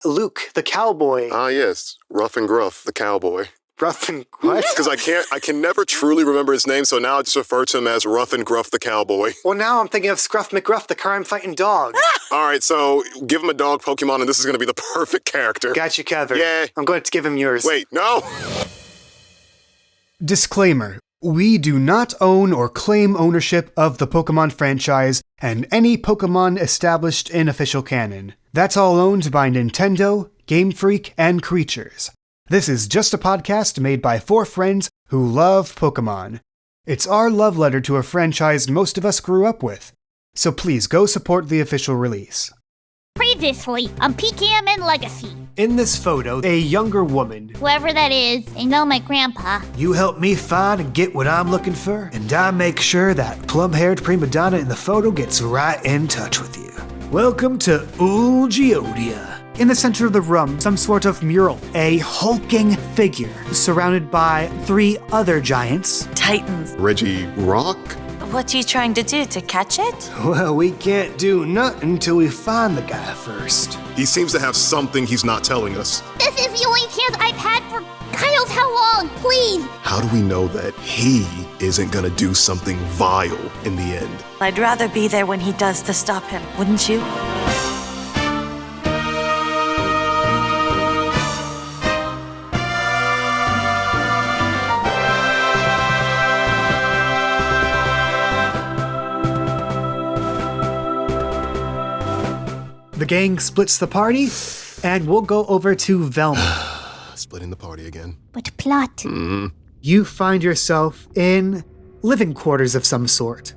Luke, the cowboy. Ah, yes. Rough and Gruff, the cowboy. Rough and what? Because I can never truly remember his name, so now I just refer to him as Rough and Gruff, the cowboy. Well, now I'm thinking of Scruff McGruff, the crime-fighting dog. All right, so give him a dog Pokemon, and this is going to be the perfect character. Got you covered. Yeah. I'm going to give him yours. Wait, no! Disclaimer. We do not own or claim ownership of the Pokemon franchise and any Pokemon established in official canon. That's all owned by Nintendo, Game Freak, and Creatures. This is just a podcast made by 4 friends who love Pokemon. It's our love letter to a franchise most of us grew up with. So please go support the official release. Previously on PKMN Legacy. In this photo, a younger woman. Whoever that is, I know my grandpa. You help me find and get what I'm looking for, and I make sure that plum-haired prima donna in the photo gets right in touch with you. Welcome to Geodia. In the center of the room, some sort of mural. A hulking figure surrounded by 3 other giants. Titans. Regirock? What are you trying to do, to catch it? Well, we can't do nothing until we find the guy first. He seems to have something he's not telling us. This is the only chance I've had for God knows how long, please. How do we know that he isn't gonna do something vile in the end? I'd rather be there when he does to stop him, wouldn't you? The gang splits the party, and we'll go over to Velma. Splitting the party again. But plot. You find yourself in living quarters of some sort.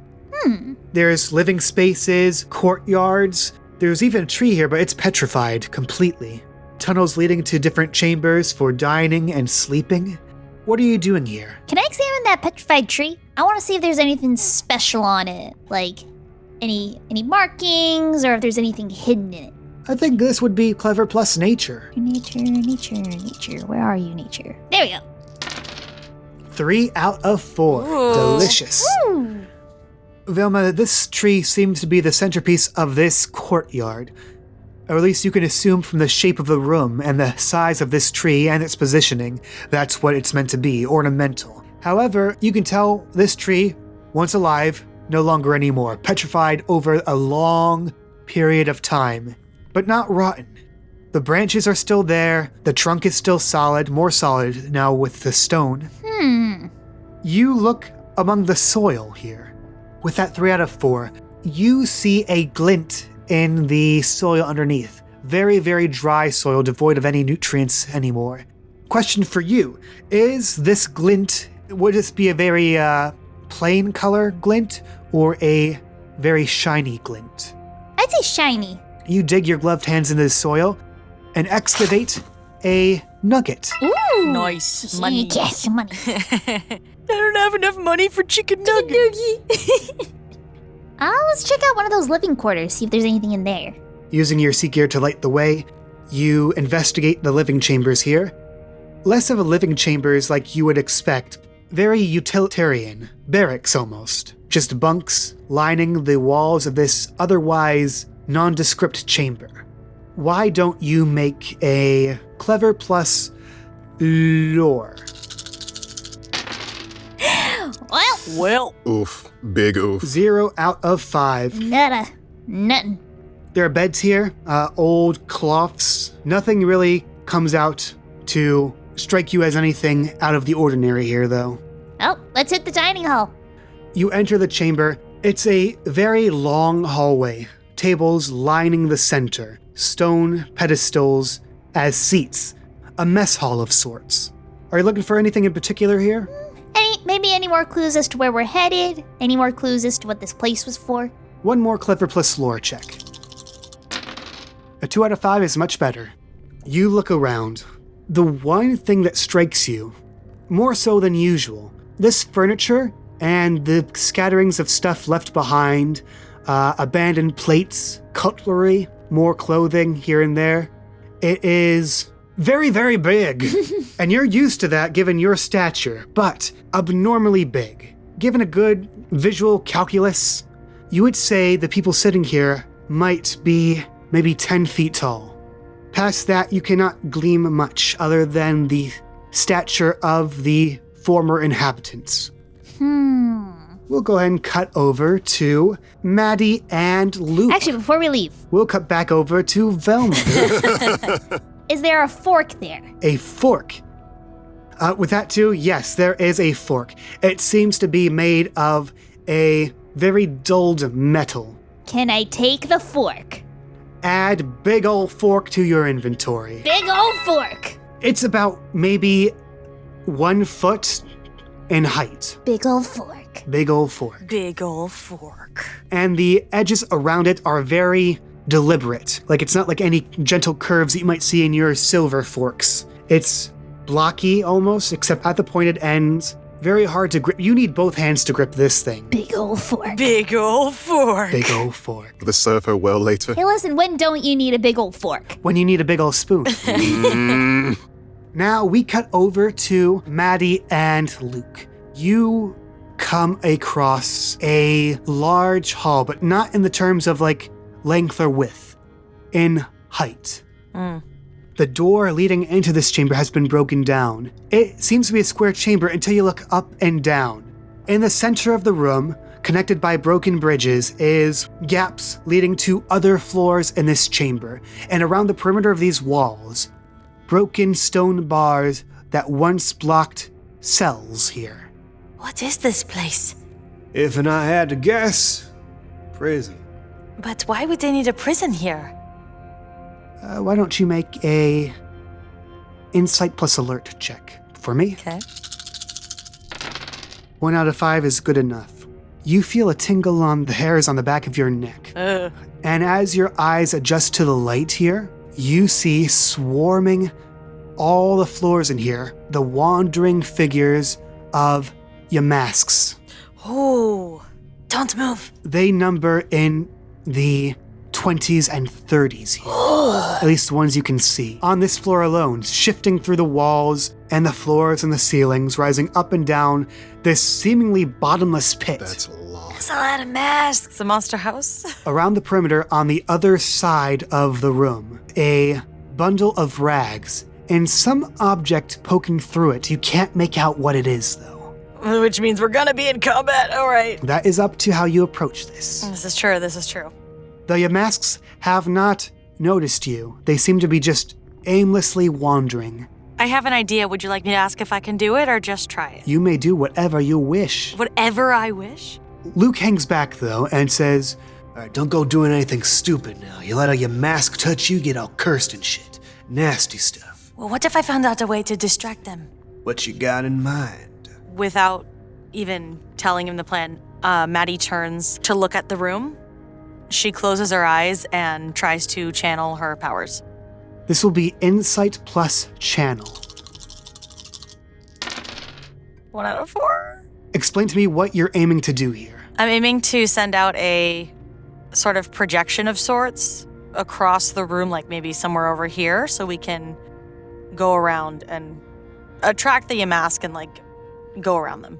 There's living spaces, courtyards. There's even a tree here, but it's petrified completely. Tunnels leading to different chambers for dining and sleeping. What are you doing here? Can I examine that petrified tree? I want to see if there's anything special on it, like any markings, or if there's anything hidden in it. I think this would be clever plus nature. Nature. Where are you, nature? There we go. 3 out of 4. Ooh. Delicious. Ooh. Velma, this tree seems to be the centerpiece of this courtyard. Or at least you can assume from the shape of the room and the size of this tree and its positioning, that's what it's meant to be, ornamental. However, you can tell this tree, once alive, no longer anymore, petrified over a long period of time, but not rotten. The branches are still there, the trunk is still solid, more solid now with the stone. You look among the soil here. With that 3 out of 4, you see a glint in the soil underneath. Very, very dry soil, devoid of any nutrients anymore. Question for you, is this glint, would this be a very plain color glint or a very shiny glint? I'd say shiny. You dig your gloved hands into the soil and excavate a nugget. Ooh. Nice. Money. Yes, money. I don't have enough money for chicken nuggets. Let's check out one of those living quarters, see if there's anything in there. Using your sea gear to light the way, you investigate the living chambers here. Less of a living chambers like you would expect. Very utilitarian. Barracks almost. Just bunks lining the walls of this otherwise nondescript chamber. Why don't you make a clever plus lore? Well, Oof. Big oof. 0 out of 5. nothing. There are beds here, old cloths. Nothing really comes out to strike you as anything out of the ordinary here, though. Oh, let's hit the dining hall. You enter the chamber. It's a very long hallway. Tables lining the center. Stone pedestals as seats. A mess hall of sorts. Are you looking for anything in particular here? Maybe any more clues as to where we're headed? Any more clues as to what this place was for? One more clever plus lore check. A 2 out of 5 is much better. You look around. The one thing that strikes you, more so than usual, this furniture and the scatterings of stuff left behind, abandoned plates, cutlery, more clothing here and there. It is very, very big. And you're used to that given your stature, but abnormally big. Given a good visual calculus, you would say the people sitting here might be maybe 10 feet tall. Past that, you cannot glean much other than the stature of the former inhabitants. We'll go ahead and cut over to Maddie and Luke. Actually, before we leave, We'll cut back over to Velma. is there a fork there? A fork. With that too, yes, there is a fork. It seems to be made of a very dulled metal. Can I take the fork? Add big ol' fork to your inventory. Big old fork. It's about maybe 1 foot in height. Big old fork. Big ol' fork. Big ol' fork. And the edges around it are very deliberate. Like, it's not like any gentle curves that you might see in your silver forks. It's blocky almost, except at the pointed ends. Very hard to grip. You need both hands to grip this thing. Big old fork. Big ol' fork. Big ol' fork. Will this serve her well later? Hey, listen, when don't you need a big old fork? When you need a big ol' spoon. Now we cut over to Maddie and Luke. You come across a large hall, but not in the terms of like length or width, in height. The door leading into this chamber has been broken down. It seems to be a square chamber until you look up and down. In the center of the room, connected by broken bridges, is gaps leading to other floors in this chamber. And around the perimeter of these walls, broken stone bars that once blocked cells here. What is this place? If and I had to guess, prison. But why would they need a prison here? Why don't you make a insight plus alert check for me? Okay. 1 out of 5 is good enough. You feel a tingle on the hairs on the back of your neck. And as your eyes adjust to the light here, you see swarming all the floors in here, the wandering figures of Yamasks. Oh, don't move. They number in the 20s and 30s here. At least the ones you can see. On this floor alone, shifting through the walls and the floors and the ceilings, rising up and down this seemingly bottomless pit. That's a lot. That's a lot of masks. It's a monster house. Around the perimeter, on the other side of the room, a bundle of rags and some object poking through it. You can't make out what it is, though. Which means we're gonna be in combat. All right. That is up to how you approach this. This is true. This is true. The Yamasks have not noticed you. They seem to be just aimlessly wandering. I have an idea. Would you like me to ask if I can do it or just try it? You may do whatever you wish. Whatever I wish? Luke hangs back, though, and says, All right, don't go doing anything stupid now. You let a mask touch you, get all cursed and shit. Nasty stuff. Well, what if I found out a way to distract them? What you got in mind? Without even telling him the plan, Maddie turns to look at the room. She closes her eyes and tries to channel her powers. This will be insight plus channel. 1 out of 4. Explain to me what you're aiming to do here. I'm aiming to send out a sort of projection of sorts across the room, like maybe somewhere over here, so we can go around and attract the Yamask and like go around them.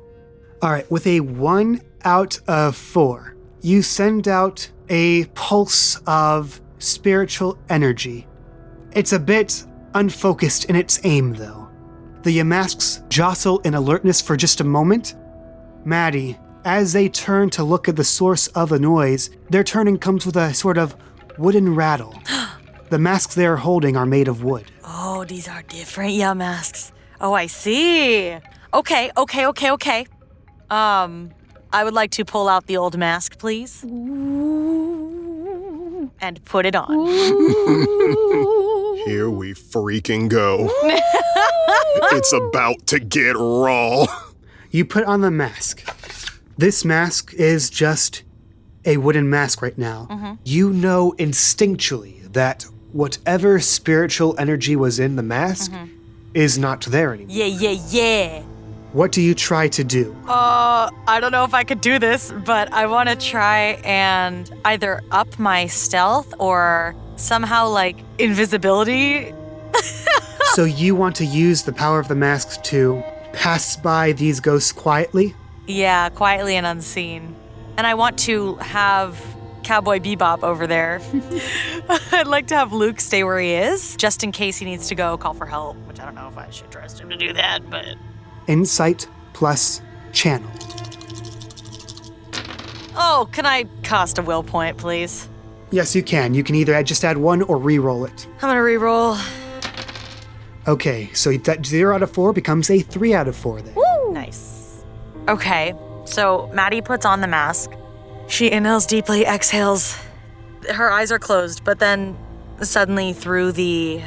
All right, with a 1 out of 4, you send out a pulse of spiritual energy. It's a bit unfocused in its aim, though. The Yamasks jostle in alertness for just a moment. Maddie, as they turn to look at the source of the noise, their turning comes with a sort of wooden rattle. The masks they are holding are made of wood. Oh, these are different Yamasks. Oh, I see. Okay. I would like to pull out the old mask, please. And put it on. Here we freaking go. It's about to get raw. You put on the mask. This mask is just a wooden mask right now. You know instinctually that whatever spiritual energy was in the mask is not there anymore. Yeah. What do you try to do? I don't know if I could do this, but I want to try and either up my stealth or somehow like invisibility. So you want to use the power of the mask to pass by these ghosts quietly? Yeah, quietly and unseen. And I want to have Cowboy Bebop over there. I'd like to have Luke stay where he is, just in case he needs to go call for help, which I don't know if I should trust him to do that, but... Insight plus channel. Oh, can I cost a will point, please? Yes, you can. You can either just add 1 or re-roll it. I'm gonna re-roll. Okay, so that 0 out of 4 becomes a 3 out of 4 then. Nice. Okay, so Madi puts on the mask. She inhales deeply, exhales. Her eyes are closed, but then suddenly through the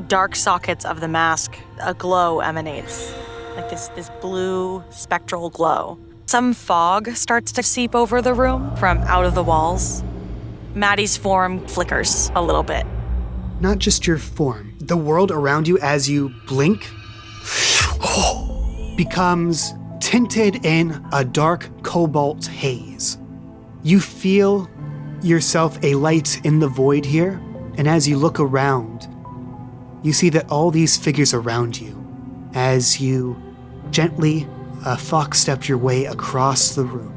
dark sockets of the mask, a glow emanates. Like this blue spectral glow. Some fog starts to seep over the room from out of the walls. Madi's form flickers a little bit. Not just your form. The world around you as you blink becomes tinted in a dark cobalt haze. You feel yourself a light in the void here, and as you look around, you see that all these figures around you, as you gently fox-step your way across the room.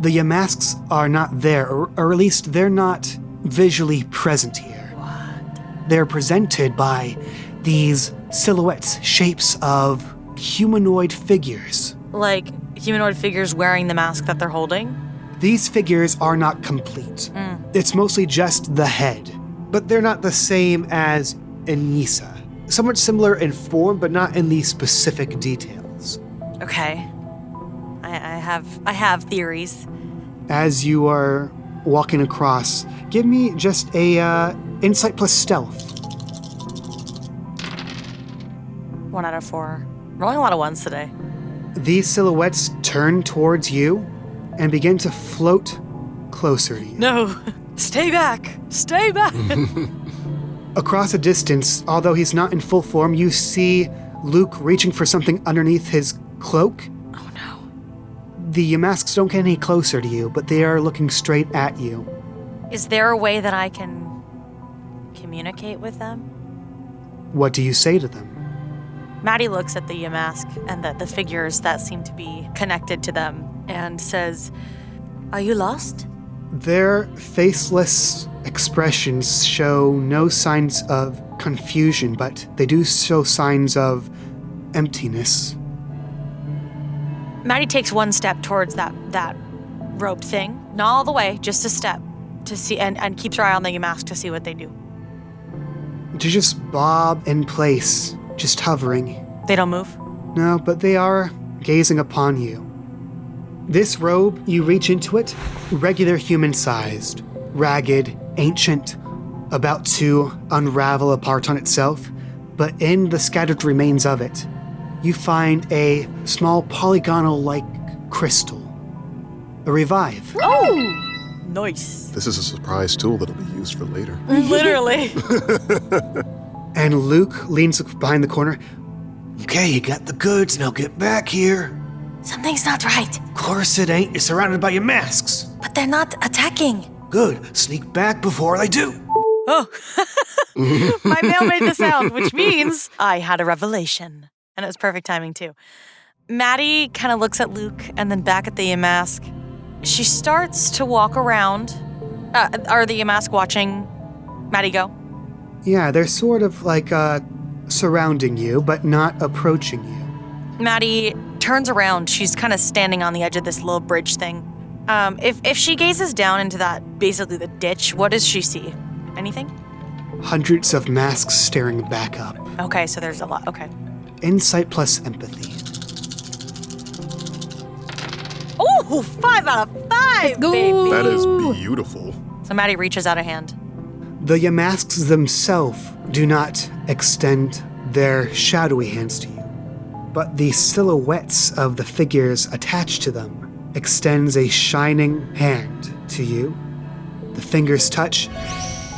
The Ymasks are not there, or at least they're not visually present here. What? They're presented by these silhouettes, shapes of humanoid figures. Like humanoid figures wearing the mask that they're holding? These figures are not complete. It's mostly just the head, but they're not the same as Anissa. Somewhat similar in form, but not in the specific details. Okay. I have theories. As you are walking across, give me just a insight plus stealth. 1 out of 4. Rolling a lot of ones today. These silhouettes turn towards you and begin to float closer to you. No, stay back. Stay back. Across a distance, although he's not in full form, you see Luke reaching for something underneath his cloak. Oh no. The masks don't get any closer to you, but they are looking straight at you. Is there a way that I can communicate with them? What do you say to them? Madi looks at the Yamask and the figures that seem to be connected to them and says, "Are you lost?" Their faceless expressions show no signs of confusion, but they do show signs of emptiness. Madi takes 1 step towards that rope thing. Not all the way, just a step to see, and keeps her eye on the Yamask to see what they do. To just bob in place, just hovering. They don't move? No, but they are gazing upon you. This robe, you reach into it, regular human-sized, ragged, ancient, about to unravel apart on itself, but in the scattered remains of it, you find a small polygonal-like crystal. A revive. Oh! Nice. This is a surprise tool that'll be used for later. Literally. And Luke leans behind the corner. Okay, you got the goods, now get back here. Something's not right, Of course it ain't, you're surrounded by your masks. but they're not attacking. Good, sneak back before they do. Oh. My mail made the sound, which means I had a revelation. And it was perfect timing, too. Madi kind of looks at Luke and then back at the Yamask. She starts to walk around. Are the Yamask watching Madi go? Yeah, they're sort of like surrounding you, but not approaching you. Madi turns around. She's kind of standing on the edge of this little bridge thing. If she gazes down into that, basically the ditch, what does she see? Anything? Hundreds of masks staring back up. Okay, so there's a lot. Okay. Insight plus empathy. Ooh, 5 out of 5, go. baby. That is beautiful. So Madi reaches out a hand. The Yamasks themselves do not extend their shadowy hands to you, but the silhouettes of the figures attached to them extends a shining hand to you. The fingers touch.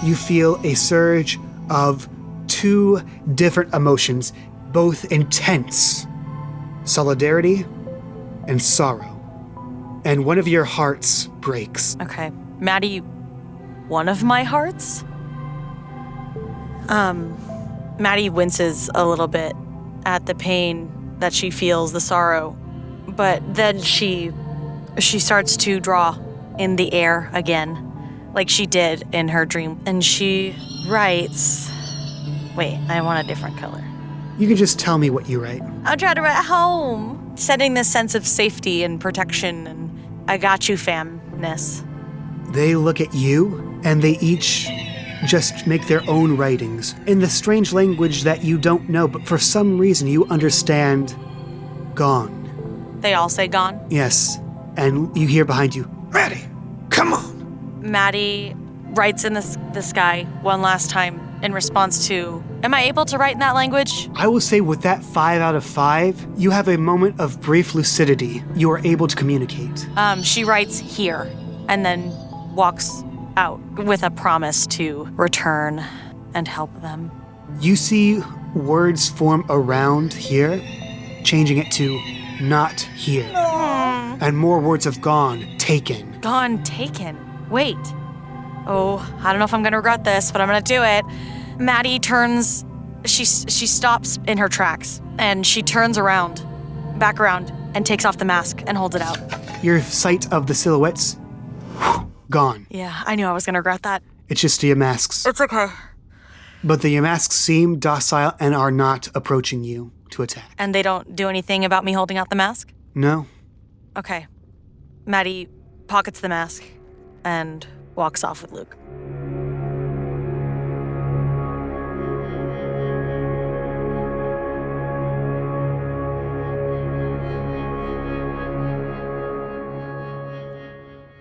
You feel a surge of 2 different emotions, both intense: solidarity and sorrow. And one of your hearts breaks. Okay. Madi, one of my hearts? Madi winces a little bit at the pain that she feels, the sorrow. But then she starts to draw in the air again. like she did in her dream. And she writes, wait, I want a different color. You can just tell me what you write. I'm trying to write home. Sending this sense of safety and protection and I got you famness. They look at you, and they each just make their own writings in the strange language that you don't know, but for some reason you understand gone. They all say gone. Yes, and you hear behind you, Maddie, come on. Maddie writes in the sky one last time in response to, am I able to write in that language? I will say with that 5 out of 5, you have a moment of brief lucidity. You are able to communicate. She writes here and then walks out with a promise to return and help them. You see words form around here, changing it to not here. And more words have gone, taken. Gone, taken. Wait. Oh, I don't know if I'm gonna regret this, but I'm gonna do it. Maddie turns, she stops in her tracks and she turns around, back around, and takes off the mask and holds it out. Your sight of the silhouettes, gone. Yeah, I knew I was gonna regret that. It's just the masks. It's okay. But the masks seem docile and are not approaching you to attack. And they don't do anything about me holding out the mask? No? Okay. Maddie pockets the mask and walks off with Luke.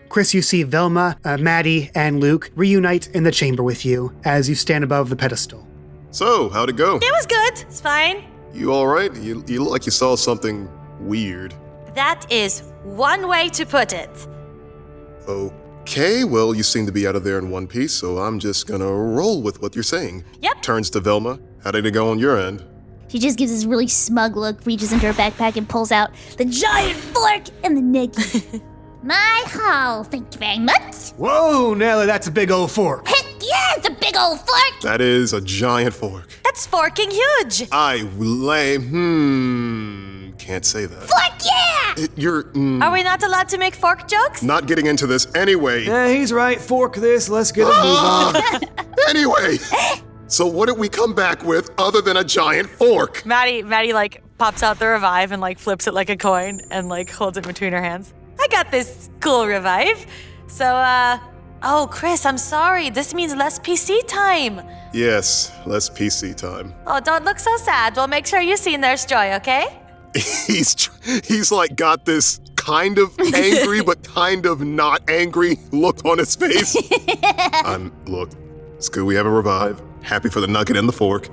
Chris, you see Velma, Madi, and Luke reunite in the chamber with you as you stand above the pedestal. So, how'd it go? It was good. It's fine. You all right? You look like you saw something weird. That is one way to put it. Okay, well, you seem to be out of there in one piece, so I'm just gonna roll with what you're saying. Yep. Turns to Velma. How did it go on your end? She just gives this really smug look, reaches into her backpack and pulls out the giant fork and the Nicky. My haul, thank you very much. Whoa, Nelly, that's a big old fork. Heck yeah, it's a big old fork. That is a giant fork. That's forking huge. Can't say that. Fork yeah! You're Are we not allowed to make fork jokes? not getting into this anyway. Yeah, he's right, fork this, let's get a move on. Anyway, so what did we come back with other than a giant fork? Maddie like pops out the revive and like flips it like a coin and like holds it between her hands. I got this cool revive. So, oh, Chris, I'm sorry. This means less PC time. Yes, less PC time. Oh, don't look so sad. We'll make sure you see Nurse Joy, okay? He's like got this kind of angry but kind of not angry look on his face. Look, it's good we have a revive. Happy for the nugget and the fork.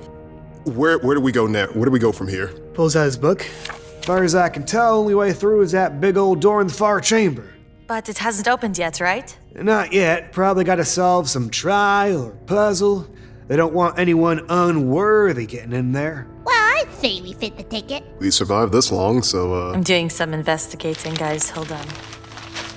Where do we go now? Where do we go from here? Pulls out his book. As far as I can tell, only way through is that big old door in the far chamber. But it hasn't opened yet, right? Not yet. Probably gotta solve some trial or puzzle. They don't want anyone unworthy getting in there. Well, I'd say we fit the ticket. We survived this long, so I'm doing some investigating, guys. Hold on.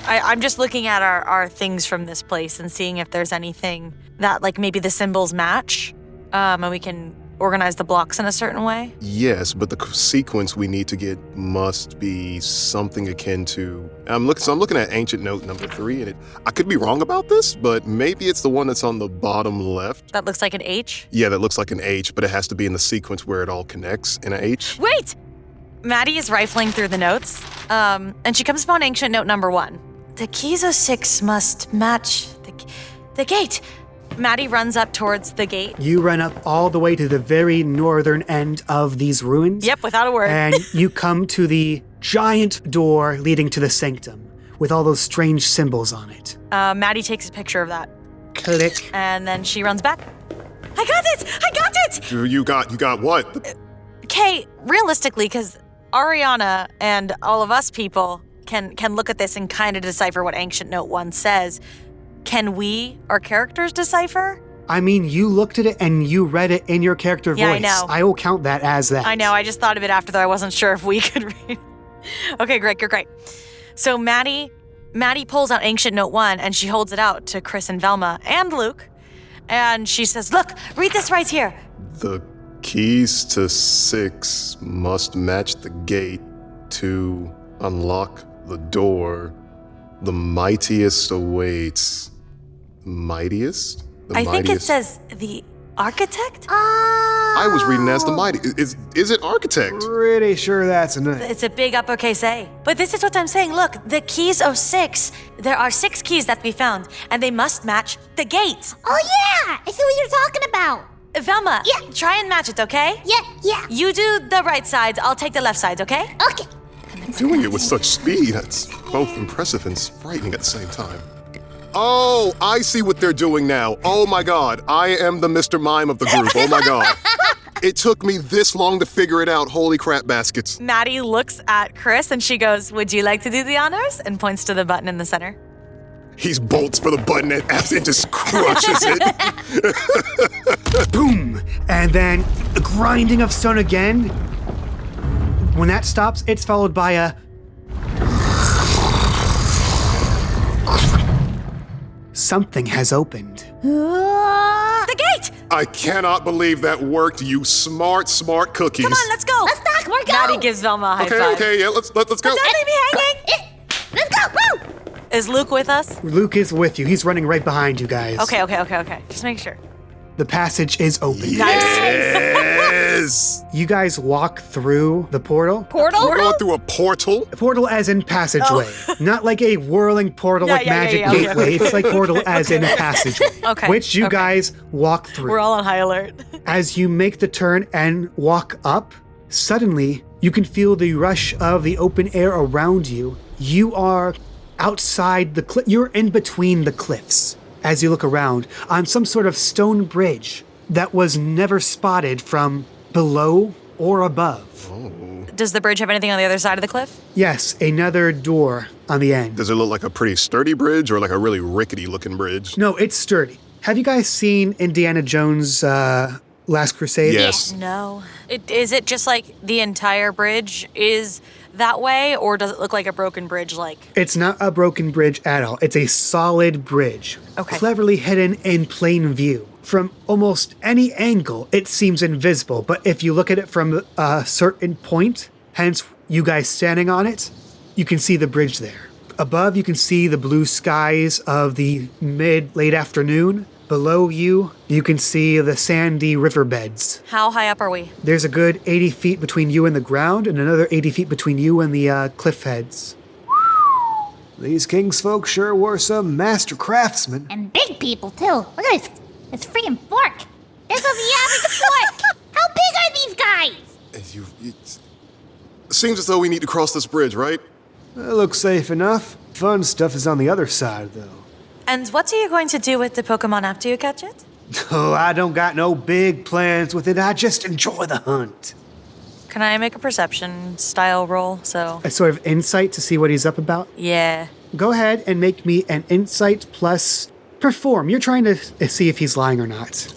I'm just looking at our things from this place and seeing if there's anything that like maybe the symbols match, and we can organize the blocks in a certain way. yes, but the sequence we need to get must be something akin to. I'm looking at ancient note number 3, and I could be wrong about this, but maybe it's the one that's on the bottom left. That looks like an H. Yeah, that looks like an H, but it has to be in the sequence where it all connects in an H. Wait! Maddie is rifling through the notes, and she comes upon ancient note number 1. The keys of 6 must match the gate. Maddie runs up towards the gate. You run up all the way to the very northern end of these ruins. Yep, without a word. And you come to the giant door leading to the sanctum with all those strange symbols on it. Maddie takes a picture of that, Click. and then she runs back. I got it! You got what? Kay, realistically, because Ariana and all of us people can look at this and kind of decipher what Ancient Note 1 says. Can we, our characters, decipher? I mean, you looked at it and you read it in your character Yeah, I voice. know. I will count that as that. I know, I just thought of it after that. I wasn't sure if we could read. Okay, great, you're great. So Maddie pulls out Ancient Note 1 and she holds it out to Chris and Velma and Luke. And she says, look, read this right here. The keys to 6 must match the gate to unlock the door. The mightiest awaits. mightiest? The I think it mightiest? says the architect? I was reading as the mighty. Is it architect? Pretty sure that's a name. It's a big uppercase A. But this is what I'm saying. Look, the keys of 6. There are 6 keys that we found, and they must match the gate. Oh yeah! I see what you're talking about. Velma, Yeah. try and match it, okay? Yeah. You do the right sides, I'll take the left sides, okay? Okay. Doing it with such speed, that's both impressive and frightening at the same time. Oh, I see what they're doing now. Oh my God, I am the Mr. Mime of the group. Oh my God. It took me this long to figure it out. Holy crap baskets. Maddie looks at Chris and she goes, "Would you like to do the honors?" and points to the button in the center. He bolts for the button and it just crushes it. Boom! And then a grinding of stone again. When that stops, it's followed by a... Something has opened. The gate! I cannot believe that worked, you smart cookies. Come on, let's go! Let's not. We're Maddie going. gives Velma a high Okay, five. okay, yeah, let's go. Don't leave me hanging! Let's go. Woo! Is Luke with us? Luke is with you. He's running right behind you guys. Okay. Just make sure. The passage is open. Yes! You guys walk through the portal. Portal? We're going through a portal? Portal as in passageway. Not like a whirling portal like Magic yeah, okay, Gateway. It's like portal as in passageway. Okay, Which you okay. guys walk through. We're all on high alert. As you make the turn and walk up, suddenly you can feel the rush of the open air around you. You are outside the cliff. You're in between the cliffs as you look around on some sort of stone bridge that was never spotted from below or above. Does the bridge have anything on the other side of the cliff? Yes, another door on the end. Does it look like a pretty sturdy bridge or like a really rickety looking bridge? No, it's sturdy. Have you guys seen Indiana Jones' Last Crusade? Yes. No. Is it just like the entire bridge is that way, or does it look like a broken bridge like? It's not a broken bridge at all. It's a solid bridge. Okay. Cleverly hidden in plain view. From almost any angle, it seems invisible, but if you look at it from a certain point, hence you guys standing on it, you can see the bridge there. Above, you can see the blue skies of the mid-late afternoon. Below you, you can see the sandy riverbeds. How high up are we? There's a good 80 feet between you and the ground, and another 80 feet between you and the cliff heads. These King's folk sure were some master craftsmen. And big people, too. Look at this freaking fork. This is the average fork. How big are these guys? It seems as though we need to cross this bridge, right? It looks safe enough. Fun stuff is on the other side, though. And what are you going to do with the Pokemon after you catch it? Oh, I don't got no big plans with it. I just enjoy the hunt. Can I make a perception style roll? So, A sort of insight to see what he's up about. yeah. Go ahead and make me an insight plus perform. You're trying to see if he's lying or not.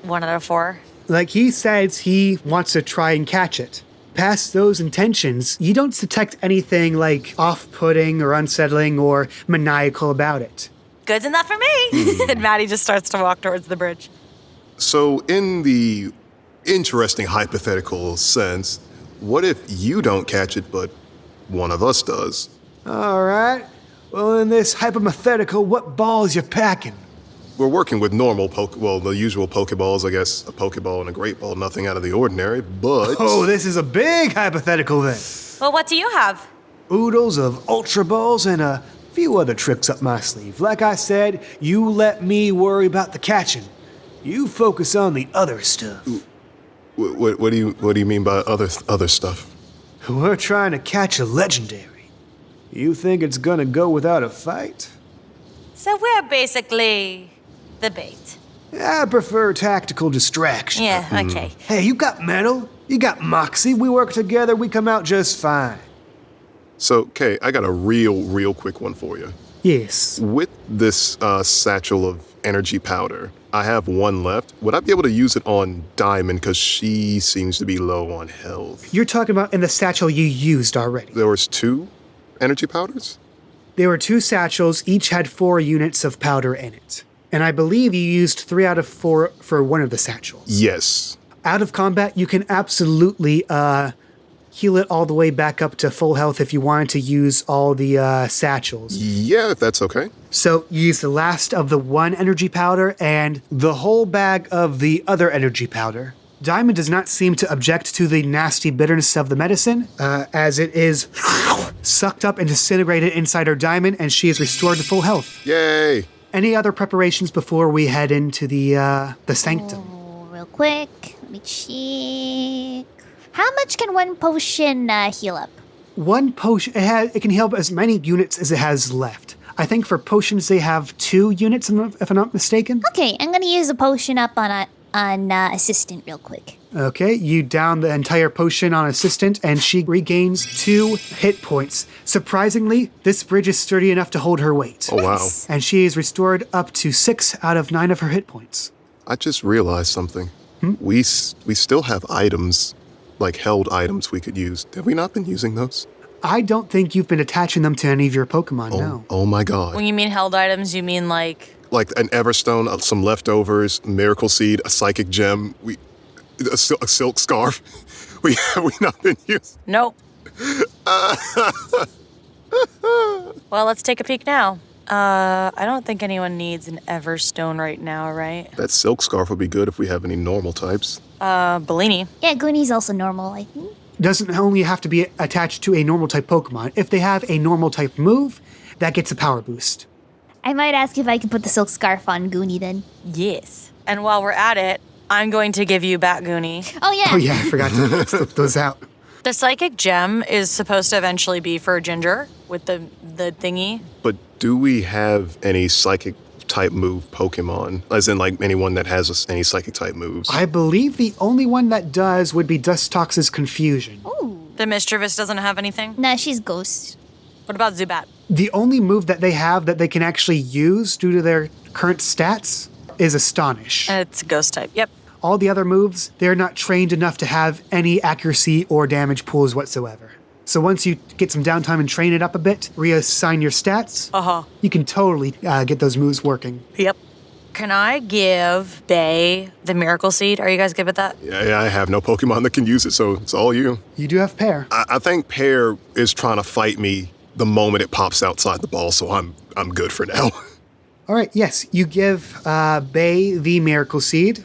1 out of 4. Like he says he wants to try and catch it. Past those intentions, you don't detect anything like off-putting or unsettling or maniacal about it. Good enough for me. And Maddie just starts to walk towards the bridge. So, in the interesting hypothetical sense, what if you don't catch it, but one of us does? All right. Well, in this hypothetical, what balls you packing? We're working with normal the usual Pokeballs, I guess. A Pokeball and a Great Ball, nothing out of the ordinary, but... Oh, this is a big hypothetical then. Well, what do you have? Oodles of Ultra Balls and a few other tricks up my sleeve. Like I said, you let me worry about the catching. You focus on the other stuff. What do you mean by other stuff? We're trying to catch a legendary. You think it's gonna go without a fight? So we're basically the bait. I prefer tactical distraction. Yeah, okay. Hey, you got metal, you got moxie, we work together, we come out just fine. So, Kay, I got a real quick one for you. Yes. With this satchel of energy powder, I have one left. Would I be able to use it on Diamond because she seems to be low on health? You're talking about in the satchel you used already. There was 2 energy powders? There were 2 satchels, each had 4 units of powder in it. And I believe you used 3 out of 4 for one of the satchels. Yes. Out of combat, you can absolutely heal it all the way back up to full health if you wanted to use all the satchels. Yeah, if that's okay. So you use the last of the one energy powder and the whole bag of the other energy powder. Diamond does not seem to object to the nasty bitterness of the medicine, as it is sucked up and disintegrated inside her diamond, and she is restored to full health. Yay! Any other preparations before we head into the sanctum? Oh, real quick. Let me check. How much can one potion heal up? One potion, it can heal up as many units as it has left. I think for potions they have 2 units, if I'm not mistaken. Okay, I'm gonna use a potion up on assistant real quick. Okay, you down the entire potion on assistant, and she regains 2 hit points. Surprisingly, this bridge is sturdy enough to hold her weight. Oh, wow. And she is restored up to 6 out of 9 of her hit points. I just realized something. We still have items, like held items we could use. Have we not been using those? I don't think you've been attaching them to any of your Pokemon, no. Oh my god. When you mean held items, you mean like... Like an Everstone, some leftovers, Miracle Seed, a Psychic Gem, a silk scarf. We not been using. Nope. Well, let's take a peek now. I don't think anyone needs an Everstone right now, right? That silk scarf would be good if we have any normal types. Bellini. Yeah, Goonie's also normal, I think. Doesn't only have to be attached to a normal type Pokemon. If they have a normal type move, that gets a power boost. I might ask if I can put the silk scarf on Goonie then. Yes. And while we're at it, I'm going to give you back Goonie. Oh yeah. Oh yeah, I forgot to slip those out. The Psychic Gem is supposed to eventually be for Ginger with the thingy. But do we have any Psychic type move Pokemon? As in, like, anyone that has any Psychic type moves? I believe the only one that does would be Dustox's Confusion. Ooh. The Mischievous doesn't have anything? Nah, she's ghost. What about Zubat? The only move that they have that they can actually use due to their current stats is Astonish. It's a ghost type, yep. All the other moves, they're not trained enough to have any accuracy or damage pools whatsoever. So once you get some downtime and train it up a bit, reassign your stats, you can totally get those moves working. Yep. Can I give Bay the Miracle Seed? Are you guys good with that? Yeah, I have no Pokemon that can use it, so it's all you. You do have Pear. I think Pear is trying to fight me the moment it pops outside the ball, so I'm good for now. All right, yes, you give Bay the Miracle Seed.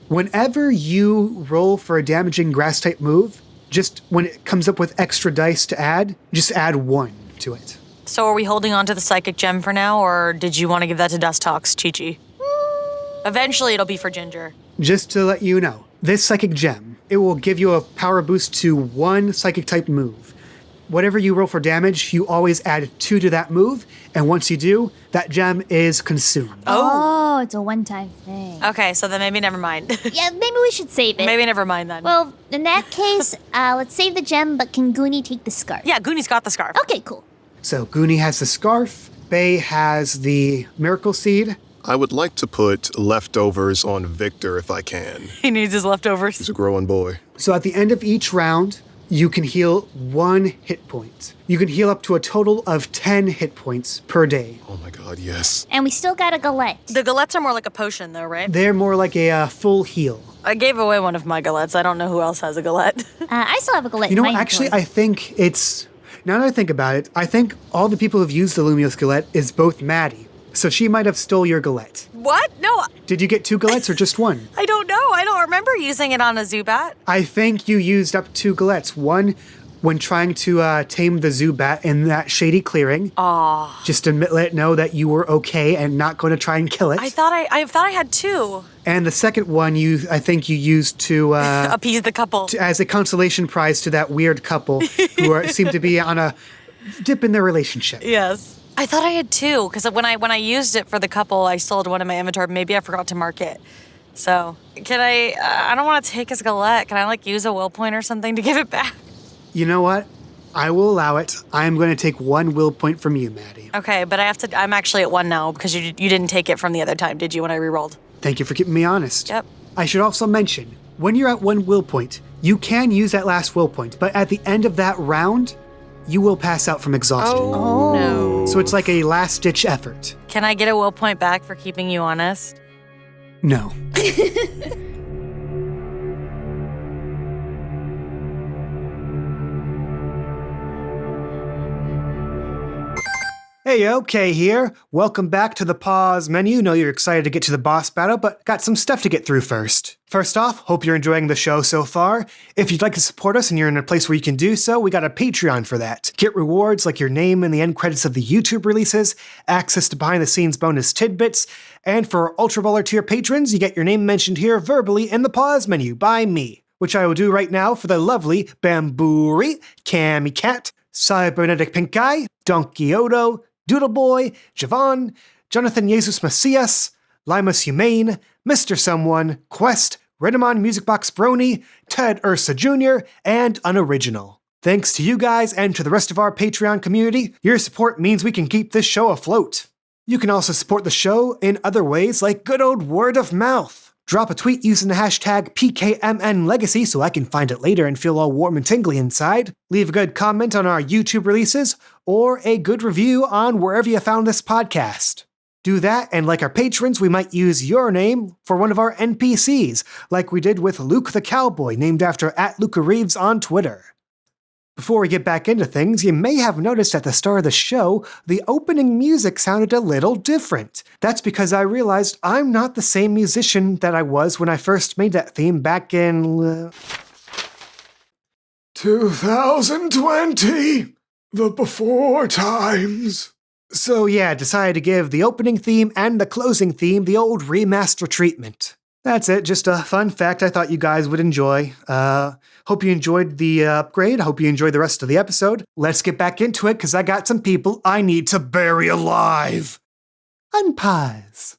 Whenever you roll for a damaging grass-type move, just when it comes up with extra dice to add, just add 1 to it. So are we holding on to the Psychic Gem for now, or did you want to give that to Dustox, Chi-Chi? Eventually it'll be for Ginger. Just to let you know, this Psychic Gem, it will give you a power boost to 1 Psychic-type move. Whatever you roll for damage, you always add 2 to that move, and once you do, that gem is consumed. Oh, it's a one-time thing. Okay, so then maybe never mind. Yeah, maybe we should save it. Maybe never mind then. Well, in that case, let's save the gem, but can Goonie take the scarf? Yeah, Goonie's got the scarf. Okay, cool. So Goonie has the scarf, Bay has the Miracle Seed. I would like to put leftovers on Victor if I can. He needs his leftovers. He's a growing boy. So at the end of each round, you can heal 1 hit point. You can heal up to a total of 10 hit points per day. Oh my god, yes. And we still got a galette. The galettes are more like a potion though, right? They're more like a full heal. I gave away one of my galettes. I don't know who else has a galette. I still have a galette You know in what, my actually, inventory. I think it's... Now that I think about it, I think all the people who've used the Lumiose Galette is both Madi. So she might have stole your galette. What? No, Did you get 2 galettes or just 1? I don't know. I don't remember using it on a Zubat. I think you used up 2 galettes. One when trying to tame the Zubat in that shady clearing. Just to let it know that you were okay and not going to try and kill it. I thought I had 2. And the second one, I think you used to Appease the couple. as a consolation prize to that weird couple who seem to be on a dip in their relationship. Yes. I thought I had 2 because when I used it for the couple, I still had 1 in my inventory. Maybe I forgot to mark it. So can I? I don't want to take his galette. Can I use a will point or something to give it back? You know what? I will allow it. I am going to take 1 will point from you, Maddie. Okay, but I'm actually at 1 now because you didn't take it from the other time, did you? When I rerolled. Thank you for keeping me honest. Yep. I should also mention, when you're at 1 will point, you can use that last will point, but at the end of that round, you will pass out from exhaustion. Oh no. So it's like a last-ditch effort. Can I get a will point back for keeping you honest? No. Hey, okay here. Welcome back to the pause menu. Know you're excited to get to the boss battle, but got some stuff to get through first. First off, hope you're enjoying the show so far. If you'd like to support us and you're in a place where you can do so, we got a Patreon for that. Get rewards like your name in the end credits of the YouTube releases, access to behind-the-scenes bonus tidbits, and for Ultra Baller tier patrons, you get your name mentioned here verbally in the pause menu by me, which I will do right now for the lovely Bamboori, Cammy Cat, Cybernetic Pink Guy, Donkey Odo, Doodle Boy, Javon, Jonathan Jesus Macias, Limas Humane, Mr. Someone, Quest, Redemon Music Box Brony, Ted Ursa Jr., and Unoriginal. Thanks to you guys and to the rest of our Patreon community, your support means we can keep this show afloat. You can also support the show in other ways like good old word of mouth. Drop a tweet using the hashtag PKMN so I can find it later and feel all warm and tingly inside. Leave a good comment on our YouTube releases, or a good review on wherever you found this podcast. Do that, and like our patrons, we might use your name for one of our NPCs, like we did with Luke the Cowboy, named after @Luca Reeves on Twitter. Before we get back into things, you may have noticed at the start of the show, the opening music sounded a little different. That's because I realized I'm not the same musician that I was when I first made that theme back in... 2020, the before times. So yeah, decided to give the opening theme and the closing theme the old remaster treatment. That's it, just a fun fact I thought you guys would enjoy. Hope you enjoyed the upgrade. Hope you enjoyed the rest of the episode. Let's get back into it, because I got some people I need to bury alive. Unpause.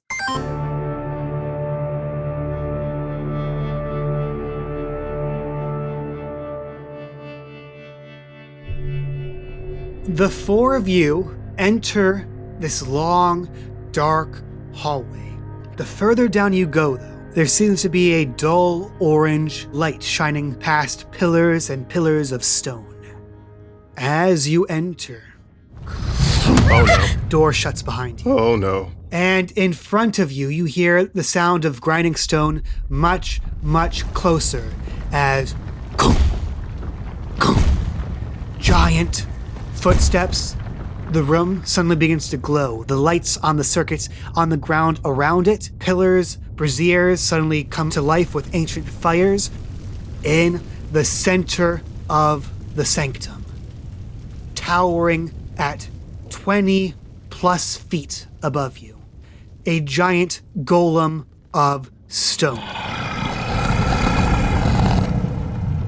The four of you enter this long, dark hallway. The further down you go, though, there seems to be a dull orange light shining past pillars and pillars of stone. As you enter, Oh no. door shuts behind you. Oh no. And in front of you, you hear the sound of grinding stone much, much closer as giant footsteps. The room suddenly begins to glow. The lights on the circuits on the ground around it, pillars, braziers suddenly come to life with ancient fires. In the center of the sanctum, towering at 20 plus feet above you, a giant golem of stone.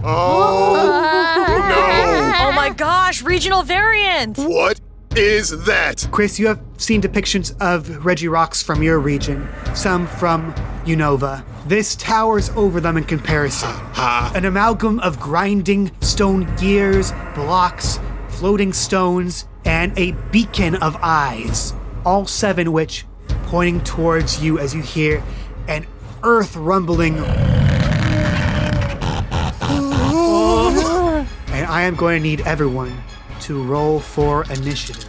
Oh no. Oh my gosh, regional variant! What is that? Chris, you have seen depictions of Regirocks from your region, some from Unova. This towers over them in comparison. An amalgam of grinding stone gears, blocks, floating stones, and a beacon of eyes, all seven which pointing towards you as you hear an earth rumbling. And I am going to need everyone to roll for initiative.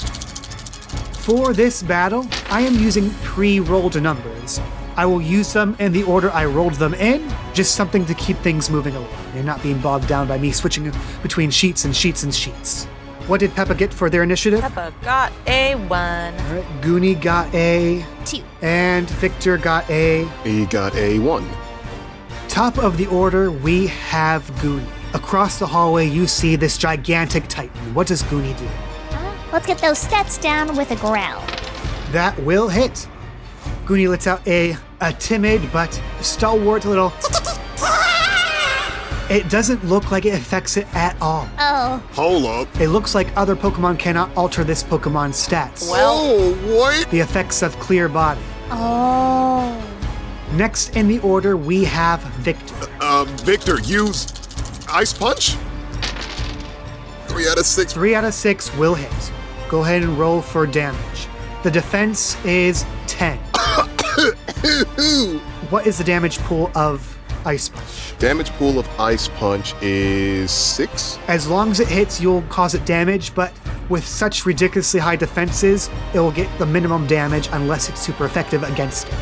For this battle, I am using pre-rolled numbers. I will use them in the order I rolled them in, just something to keep things moving along and not being bogged down by me switching between sheets and sheets and sheets. What did Peppa get for their initiative? Peppa got a 1. All right, Goonie got a 2. and Victor got a. He got a 1. Top of the order, we have Goonie. Across the hallway, you see this gigantic titan. What does Goonie do? Let's get those stats down with a growl. That will hit. Goonie lets out a timid but stalwart little. It doesn't look like it affects it at all. Oh. Hold up. It looks like other Pokemon cannot alter this Pokemon's stats. Oh, what? The effects of clear body. Oh. Next in the order, we have Victor. Victor, use Ice Punch? 3 out of 6. 3 out of 6 will hit. Go ahead and roll for damage. The defense is 10. What is the damage pool of Ice Punch? Damage pool of Ice Punch is 6. As long as it hits, you'll cause it damage, but with such ridiculously high defenses, it will get the minimum damage unless it's super effective against it.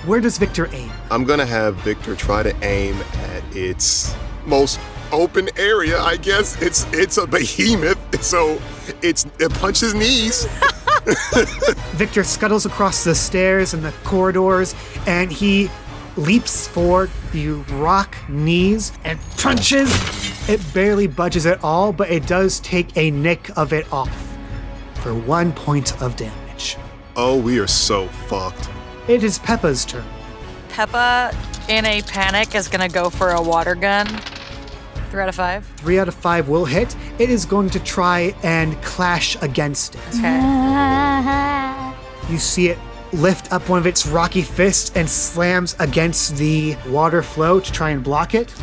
Where does Victor aim? I'm gonna have Victor try to aim at its most open area. I guess it's a behemoth, so It punches knees. Victor scuttles across the stairs and the corridors, and he leaps for the rock knees and punches. It barely budges at all, but it does take a nick of it off for 1 point of damage. Oh, we are so fucked. It is Peppa's turn. Peppa, in a panic, is gonna go for a water gun. 3 out of 5. 3 out of 5 will hit. It is going to try and clash against it. Okay. You see it lift up one of its rocky fists and slams against the water flow to try and block it.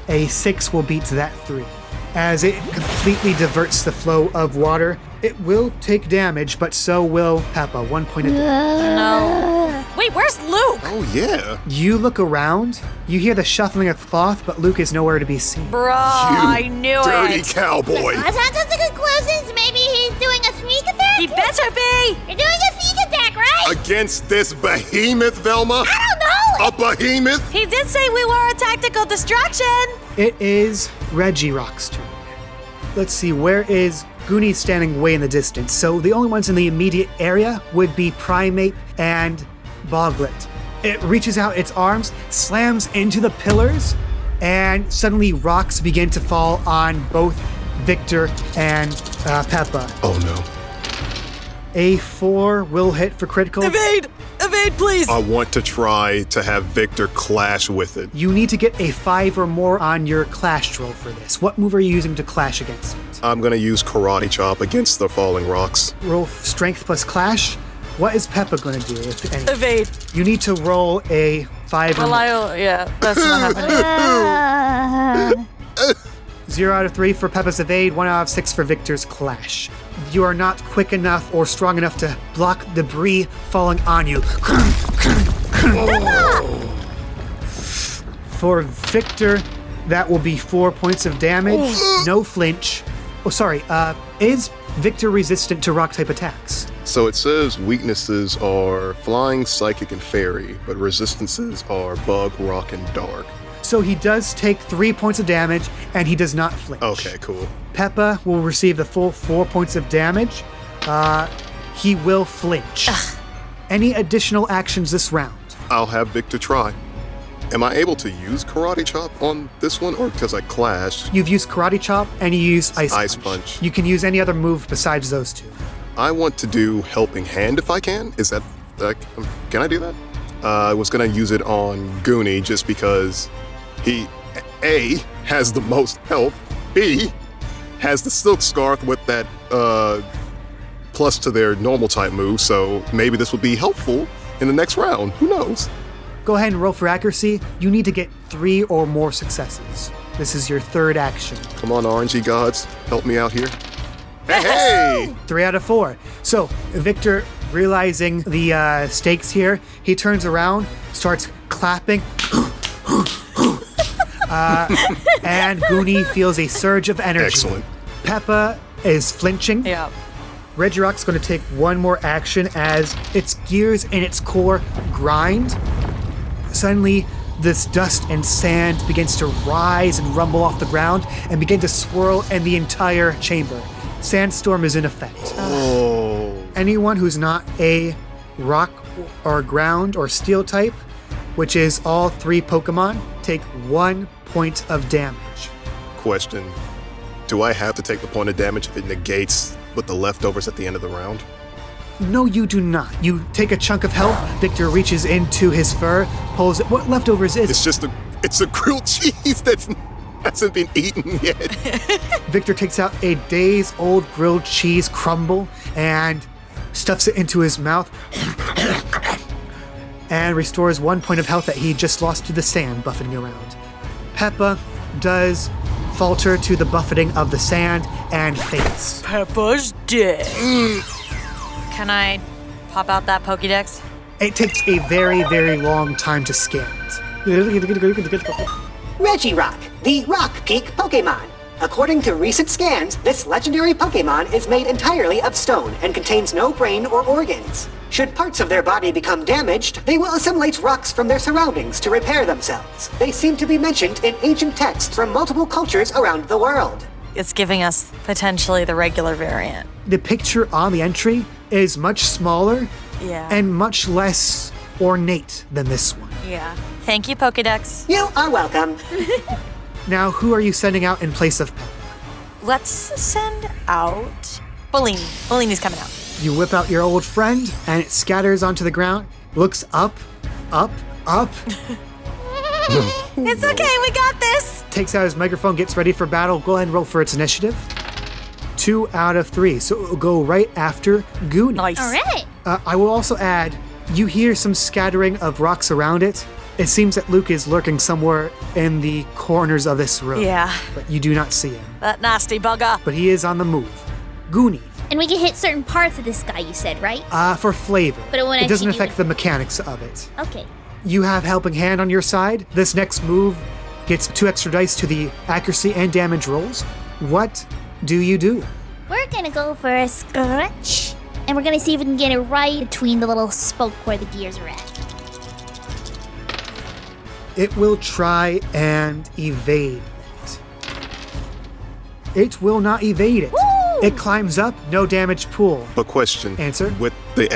A 6 will beat that 3. As it completely diverts the flow of water, it will take damage, but so will Peppa. 1 point of damage. No. Wait, where's Luke? Oh, yeah. You look around, you hear the shuffling of cloth, but Luke is nowhere to be seen. Bruh, I knew Dirty it. cowboy. That's a good closings. Maybe he's doing a sneak attack? He better be! You're doing a sneak attack, right? Against this behemoth, Velma? I don't know. A behemoth? He did say we were a tactical distraction. It is Regirock's turn. Let's see, where is Goonie standing way in the distance? So the only ones in the immediate area would be Primate and Boglet. It reaches out its arms, slams into the pillars, and suddenly rocks begin to fall on both Victor and Peppa. Oh, no. A 4 will hit for critical. Evade! Evade, please! I want to try to have Victor clash with it. You need to get a 5 or more on your clash roll for this. What move are you using to clash against it? I'm going to use Karate Chop against the falling rocks. Roll strength plus clash. What is Peppa going to do, if anything? Evade. You need to roll a 5 or Well, more. yeah, that's not happening. 0 out of 3 for Peppa's evade, 1 out of 6 for Victor's clash. You are not quick enough or strong enough to block debris falling on you. For Victor, that will be 4 points of damage. No flinch. Oh, sorry. Is Victor resistant to rock type attacks? So it says weaknesses are flying, psychic, and fairy, but resistances are bug, rock, and dark. So he does take 3 points of damage, and he does not flinch. Okay, cool. Peppa will receive the full 4 points of damage. He will flinch. Any additional actions this round? I'll have Victor try. Am I able to use Karate Chop on this one, or because I clashed? You've used Karate Chop, and you use Ice Punch. You can use any other move besides those two. I want to do Helping Hand if I can. Is that can I do that? I was going to use it on Goonie just because he, A, has the most health, B, has the Silk Scarf with that plus to their normal type move, so maybe this will be helpful in the next round. Who knows? Go ahead and roll for accuracy. You need to get 3 or more successes. This is your third action. Come on, RNG gods, help me out here. Hey! 3 out of 4. So, Victor, realizing the stakes here, he turns around, starts clapping, and Goonie feels a surge of energy. Excellent. Peppa is flinching. Yeah. Regirock's going to take one more action as its gears in its core grind. Suddenly, this dust and sand begins to rise and rumble off the ground and begin to swirl in the entire chamber. Sandstorm is in effect. Oh. Anyone who's not a rock or ground or steel type, which is all 3 Pokemon, take 1 point of damage. Question. Do I have to take the point of damage if it negates with the leftovers at the end of the round? No, you do not. You take a chunk of health. Victor reaches into his fur, pulls it. What leftovers is it? It's a grilled cheese that hasn't been eaten yet. Victor takes out a days-old grilled cheese crumble and stuffs it into his mouth and restores 1 point of health that he just lost to the sand buffeting around. Peppa does falter to the buffeting of the sand and faints. Peppa's dead. Can I pop out that Pokédex? It takes a very, very long time to scan it. Regirock, the Rock Peak Pokemon. According to recent scans, this legendary Pokemon is made entirely of stone and contains no brain or organs. Should parts of their body become damaged, they will assimilate rocks from their surroundings to repair themselves. They seem to be mentioned in ancient texts from multiple cultures around the world. it's giving us potentially the regular variant. The picture on the entry is much smaller Yeah. and much less ornate than this one. Yeah. Thank you, Pokedex. You are welcome. Now, who are you sending out in place of Pep? Let's send out Bellini. Bellini's coming out. You whip out your old friend, and it scatters onto the ground, looks up, up, up, It's okay, we got this. takes out his microphone, gets ready for battle. Go ahead and roll for its initiative. 2 out of 3, so it will go right after Goonie. Nice. All right. I will also add, you hear some scattering of rocks around it. It seems that Luke is lurking somewhere in the corners of this room. Yeah. But you do not see him. That nasty bugger. But he is on the move. Goonie, And we can hit certain parts of this guy, you said, right? for flavor. But it won't It doesn't actually affect the mechanics of it. Okay. You have Helping Hand on your side. This next move gets 2 extra dice to the accuracy and damage rolls. What do you do? We're gonna go for a scratch. And we're gonna see if we can get it right between the little spoke where the gears are at. It will try and evade it. It will not evade it. It climbs up, no damage pool. But question. Answer? With the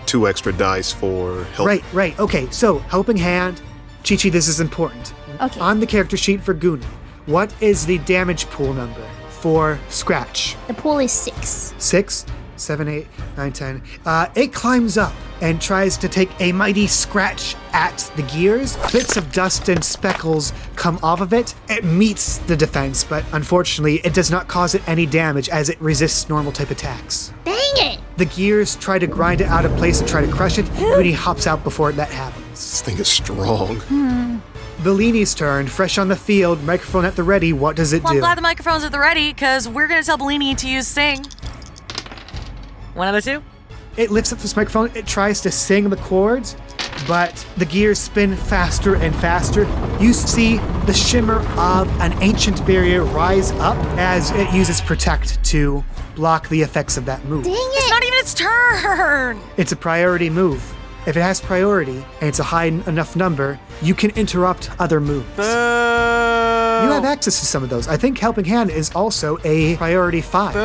2 extra dice for help. Right. Okay, so Helping Hand. Chi-Chi, this is important. Okay. On the character sheet for Goonie, what is the damage pool number for Scratch? The pool is 6. 6, 7, 8, 9, 10. It climbs up and tries to take a mighty scratch at the gears. Bits of dust and speckles come off of it. It meets the defense, but unfortunately, it does not cause it any damage as it resists normal type attacks. Dang it! The gears try to grind it out of place and try to crush it, but he hops out before that happens. This thing is strong. Bellini's turn, fresh on the field, microphone at the ready. What does it Well, I'm do? glad the microphone's at the ready, because we're going to tell Bellini to use Sing. 1 out of 2. It lifts up this microphone, it tries to sing the chords, but the gears spin faster and faster. You see the shimmer of an ancient barrier rise up as it uses Protect to block the effects of that move. Dang It's it! not even its turn. It's a priority move. If it has priority and it's a high enough number, you can interrupt other moves. You have access to some of those. I think Helping Hand is also a priority 5.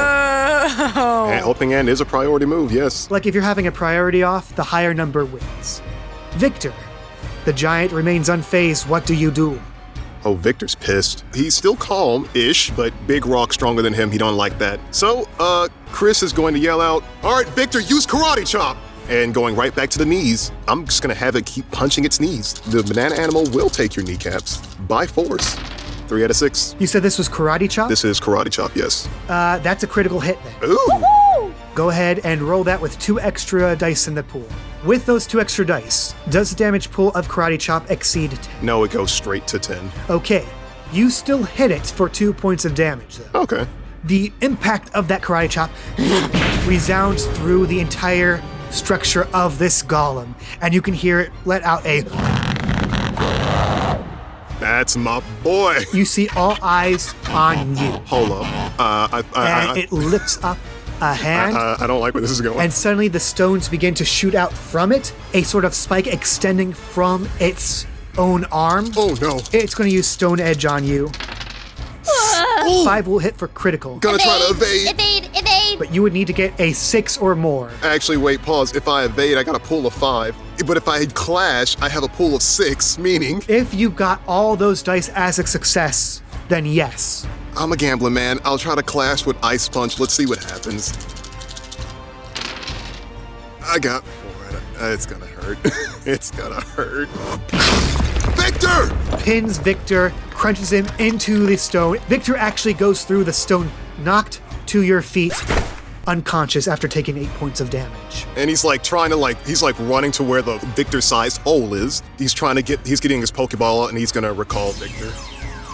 And Helping Hand is a priority move, yes. Like if you're having a priority off, the higher number wins. Victor, the giant remains unfazed. What do you do? Oh, Victor's pissed. He's still calm-ish, but Big Rock stronger than him. He don't like that. So, Chris is going to yell out, "All right, Victor, use Karate Chop!" And going right back to the knees. I'm just going to have it keep punching its knees. The banana animal will take your kneecaps by force. 3 out of 6. You said this was Karate Chop? This is Karate Chop, yes. That's a critical hit then. Ooh! Go ahead and roll that with 2 extra dice in the pool. With those 2 extra dice, does the damage pool of Karate Chop exceed 10? No, it goes straight to 10. Okay, you still hit it for 2 points of damage though. Okay. The impact of that Karate Chop resounds through the entire structure of this golem, and you can hear it let out a... That's my boy. You see all eyes on you, Hold up. and it lifts up a hand, I don't like where this is going. and suddenly the stones begin to shoot out from it, a sort of spike extending from its own arm. Oh no. It's going to use Stone Edge on you. Ooh. 5 will hit for critical, Gonna try to evade. Evade! but you would need to get a 6 or more. Actually, wait, pause. If I evade, I got a pool of 5. But if I clash, I have a pool of 6, meaning If you got all those dice as a success, then yes. I'm a gambling man. I'll try to clash with Ice Punch. Let's see what happens. I got 4. It's gonna hurt. It's gonna hurt. Victor! Pins Victor, crunches him into the stone. Victor actually goes through the stone, knocked to your feet, unconscious after taking 8 points of damage. And he's like trying to he's like running to where the Victor-sized hole is. He's getting his Pokeball out and he's gonna recall Victor.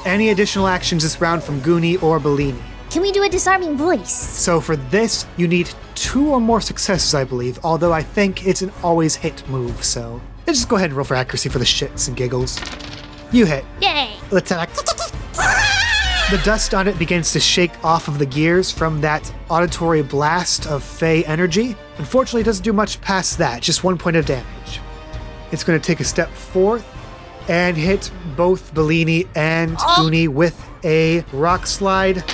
Any additional actions this round from Goonie or Bellini? Can we do a disarming voice? So for this, you need 2 or more successes, I believe, although I think it's an always hit move, so let's just go ahead and roll for accuracy for the shits and giggles. You hit. Yay! Let's attack. The dust on it begins to shake off of the gears from that auditory blast of Fey energy. Unfortunately, it doesn't do much past that, just 1 point of damage. It's going to take a step forth and hit both Bellini and Goonie with a rock slide.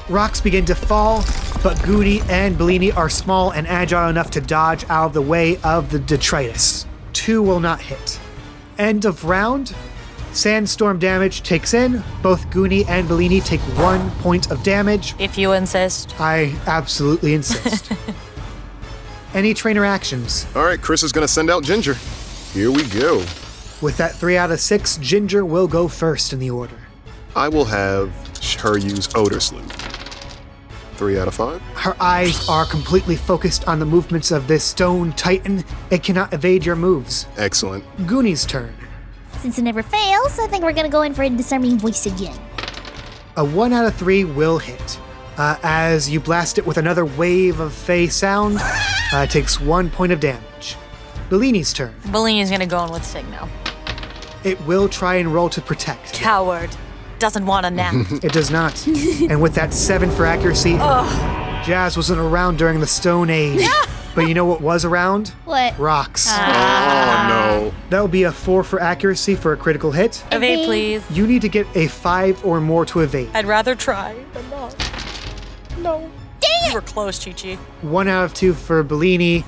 Rocks begin to fall, but Goody and Bellini are small and agile enough to dodge out of the way of the detritus. 2 will not hit. End of round. Sandstorm damage takes in. Both Goonie and Bellini take 1 point of damage. If you insist. I absolutely insist. Any trainer actions? All right, Chris is going to send out Ginger. Here we go. With that 3 out of 6, Ginger will go first in the order. I will have her use Odor Sleuth. 3 out of 5. Her eyes are completely focused on the movements of this stone titan. It cannot evade your moves. Excellent. Goonie's turn. Since it never fails, I think we're gonna go in for a disarming voice again. A 1 out of 3 will hit. As you blast it with another wave of fey sound, it takes 1 point of damage. Bellini's turn. Bellini's gonna go in with Sig now. It will try and roll to protect. Coward. Doesn't want a nap. It does not. And with that 7 for accuracy, Jazz wasn't around during the Stone Age. But you know what was around? What? Rocks. Oh, no. That will be a 4 for accuracy for a critical hit. Evade, please. You need to get a 5 or more to evade. I'd rather try than not. No. Dang it! You were close, Chi-Chi. 1 out of 2 for Bellini.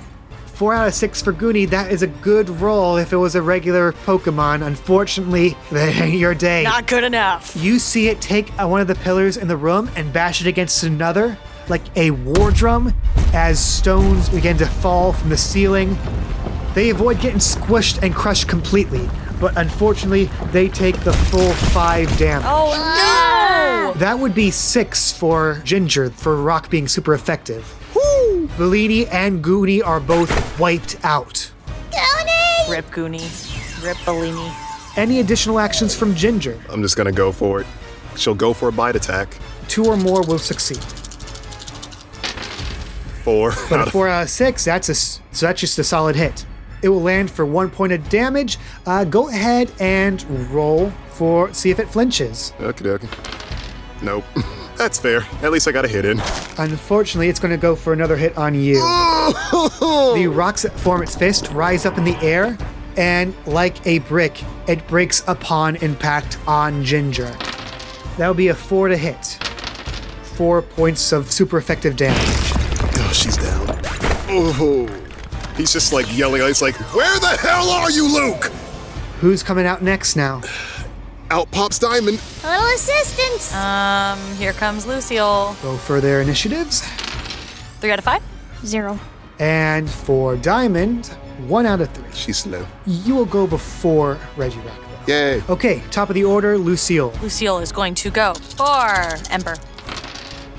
4 out of 6 for Goonie. That is a good roll if it was a regular Pokemon. Unfortunately, that ain't your day. Not good enough. You see it take one of the pillars in the room and bash it against another, like a war drum, as stones begin to fall from the ceiling. They avoid getting squished and crushed completely, but unfortunately, they take the full 5 damage. Oh, no! That would be 6 for Ginger, for Rock being super effective. Bellini and Goonie are both wiped out. Goonie! Rip Goonie. Rip Bellini. Any additional actions from Ginger? I'm just going to go for it. She'll go for a bite attack. 2 or more will succeed. 4. But a 4 out of 6, so that's just a solid hit. It will land for 1 point of damage. Go ahead and roll for, see if it flinches. Okay. Nope. That's fair. At least I got a hit in. Unfortunately, it's going to go for another hit on you. The rocks that form its fist rise up in the air, and like a brick, it breaks upon impact on Ginger. That would be a 4 to hit. 4 points of super effective damage. Oh, she's down. Oh. He's just like yelling. He's like, "Where the hell are you, Luke?" Who's coming out next now? Out pops Diamond. A little assistance. Here comes Lucille. Go for their initiatives. 3 out of 5. 0. And for Diamond, 1 out of 3. She's slow. You will go before Regirock. Yay. Okay, top of the order, Lucille. Lucille is going to go for Ember.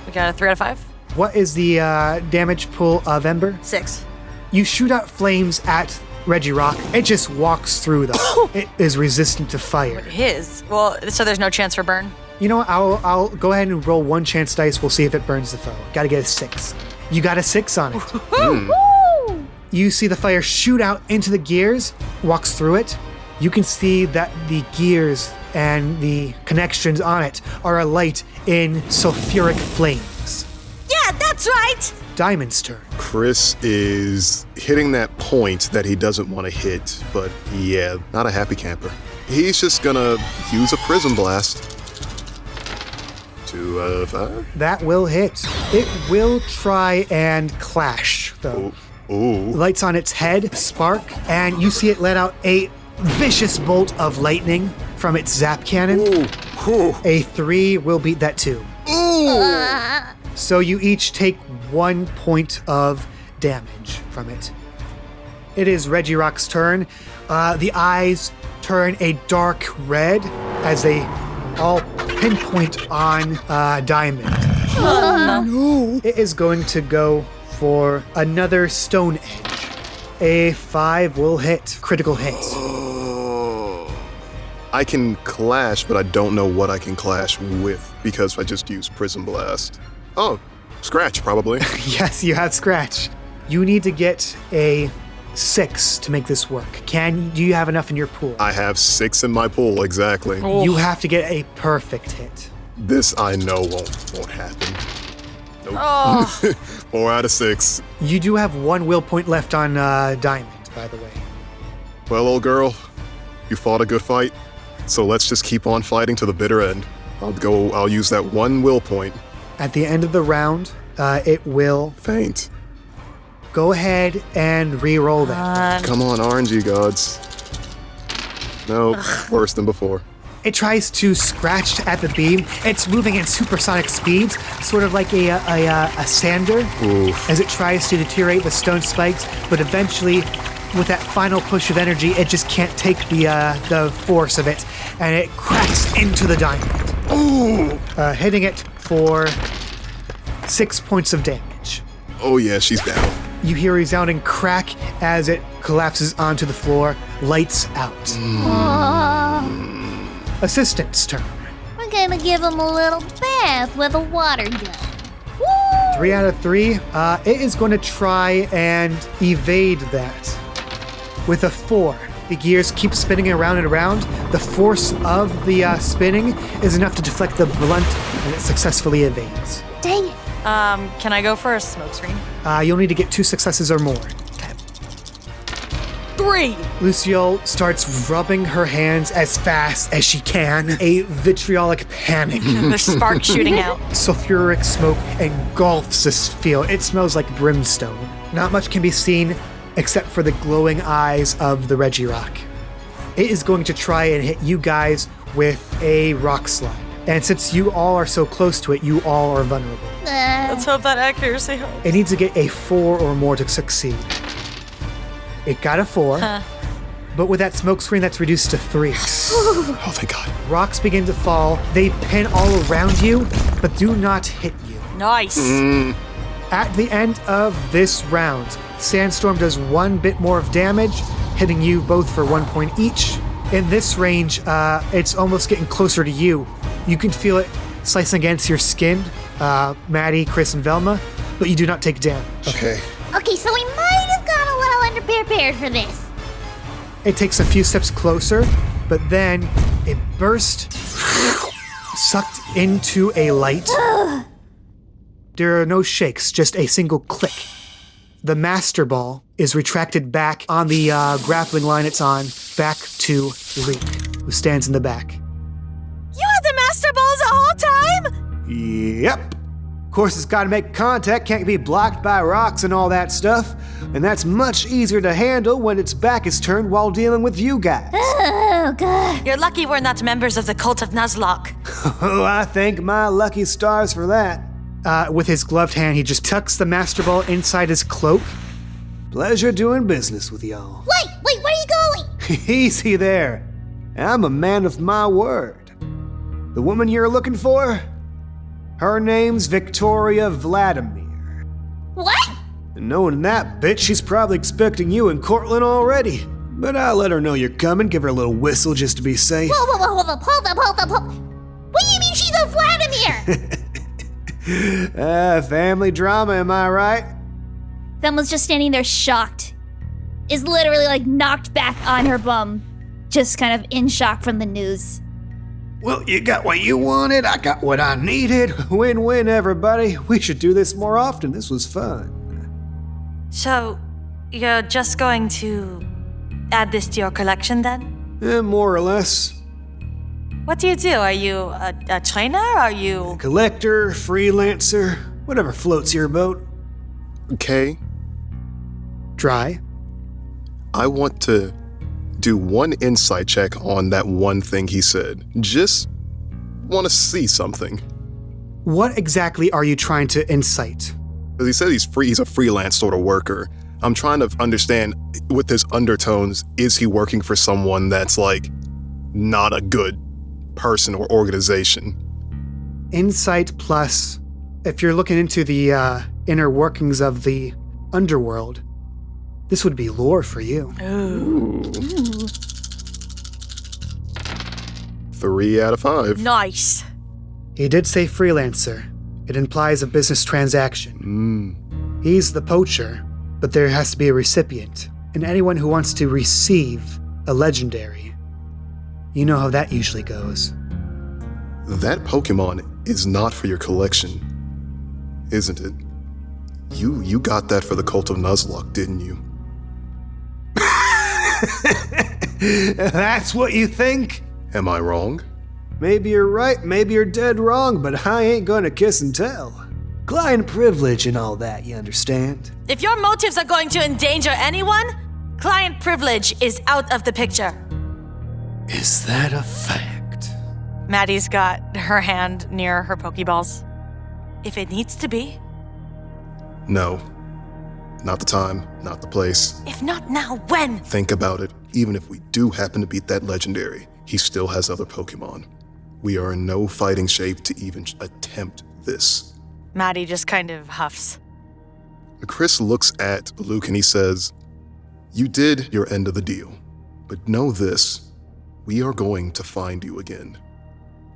We got a 3 out of 5. What is the damage pool of Ember? 6. You shoot out flames at Regirock. It just walks through them. It is resistant to fire. His. Well, so there's no chance for burn? You know what? I'll go ahead and roll 1 chance dice. We'll see if it burns the foe. Gotta get a 6. You got a 6 on it. Woo! You see the fire shoot out into the gears, walks through it. You can see that the gears and the connections on it are alight in sulfuric flames. Yeah, that's right! Diamond's turn. Chris is hitting that point that he doesn't want to hit, but yeah, not a happy camper. He's just gonna use a Prism Blast. 2 out of 5. That will hit. It will try and clash, though. Ooh. Lights on its head spark, and you see it let out a vicious bolt of lightning from its zap cannon. Ooh. A 3 will beat that too. Ooh. So you each take 1 point of damage from it. It is Regirock's turn. The eyes turn a dark red as they all pinpoint on Diamond. No. It is going to go for another Stone Edge. A 5 will hit. Critical hit. I can clash, but I don't know what I can clash with because I just used Prism Blast. Oh, Scratch, probably. Yes, you have Scratch. You need to get a 6 to make this work. Do you have enough in your pool? I have 6 in my pool, exactly. You have to get a perfect hit. This I know won't happen. Nope. Oh. 4 out of 6. You do have 1 will point left on Diamond, by the way. Well, old girl, you fought a good fight, so let's just keep on fighting to the bitter end. I'll use that one will point. At the end of the round, it will Faint. go ahead and re-roll that. Come on, RNG gods. No, worse than before. It tries to scratch at the beam. It's moving in supersonic speeds, sort of like a sander, Oof. as it tries to deteriorate the stone spikes. But eventually, with that final push of energy, it just can't take the force of it, and it cracks into the diamond. Ooh! Hitting it for 6 points of damage. Oh yeah, she's down. You hear a resounding crack as it collapses onto the floor. Lights out. Assistant's turn. We're gonna give him a little bath with a water gun. Woo! 3 out of 3. It is going to try and evade that with a 4. The gears keep spinning around and around. The force of the spinning is enough to deflect the blunt, and it successfully evades. Dang it. Can I go for a smoke screen? You'll need to get 2 successes or more. 3. Lucille starts rubbing her hands as fast as she can. A vitriolic panic. There's sparks shooting out. Sulfuric smoke engulfs this field. It smells like brimstone. Not much can be seen except for the glowing eyes of the Regirock. It is going to try and hit you guys with a rock slide. And since you all are so close to it, you all are vulnerable. Let's hope that accuracy helps. It needs to get a 4 or more to succeed. It got a 4, but with that smoke screen, that's reduced to 3. Oh, thank God. Rocks begin to fall. They pin all around you, but do not hit you. Nice. At the end of this round, Sandstorm does 1 bit more of damage, hitting you both for 1 point each. In this range, it's almost getting closer to you. You can feel it slicing against your skin, Madi, Chris, and Velma, but you do not take damage. Okay. Okay, so we might have got a little underprepared for this. It takes a few steps closer, but then it burst, sucked into a light. There are no shakes, just a single click. The Master Ball is retracted back on the grappling line it's on, back to Reek, who stands in the back. You had the Master Balls the whole time? Yep. Of course, it's got to make contact, can't be blocked by rocks and all that stuff. And that's much easier to handle when its back is turned while dealing with you guys. Oh, God. You're lucky we're not members of the cult of Nuzlocke. Oh, I thank my lucky stars for that. With his gloved hand, he just tucks the Master Ball inside his cloak. Pleasure doing business with y'all. Wait, where are you going? Easy there. I'm a man of my word. The woman you're looking for? Her name's Victoria Vladimir. What? And knowing that bitch, she's probably expecting you in Cortland already. But I'll let her know you're coming, give her a little whistle just to be safe. Whoa, hold up. What do you mean she's a Vladimir? Family drama, am I right? Velma's just standing there shocked. Is literally like knocked back on her bum. Just kind of in shock from the news. Well, you got what you wanted, I got what I needed. Win-win, everybody. We should do this more often. This was fun. So, you're just going to add this to your collection then? More or less. What do? Are you a trainer? Are you... Collector, freelancer, whatever floats your boat. Okay. Dry. I want to do one insight check on that one thing he said. Just want to see something. What exactly are you trying to incite? Because he said he's a freelance sort of worker. I'm trying to understand, with his undertones, is he working for someone that's like not a good person or organization? Insight plus, if you're looking into the inner workings of the underworld, this would be lore for you. Ooh. 3 out of 5. Nice. He did say freelancer. It implies a business transaction. He's the poacher, but there has to be a recipient, and anyone who wants to receive a legendary. You know how that usually goes. That Pokemon is not for your collection, isn't it? You got that for the Cult of Nuzlocke, didn't you? That's what you think? Am I wrong? Maybe you're right, maybe you're dead wrong, but I ain't gonna kiss and tell. Client privilege and all that, you understand? If your motives are going to endanger anyone, client privilege is out of the picture. Is that a fact? Maddie's got her hand near her Pokeballs. If it needs to be. No. Not the time, not the place. If not now, when? Think about it. Even if we do happen to beat that legendary, he still has other Pokemon. We are in no fighting shape to even attempt this. Maddie just kind of huffs. Chris looks at Luke and he says, "You did your end of the deal, but know this, we are going to find you again,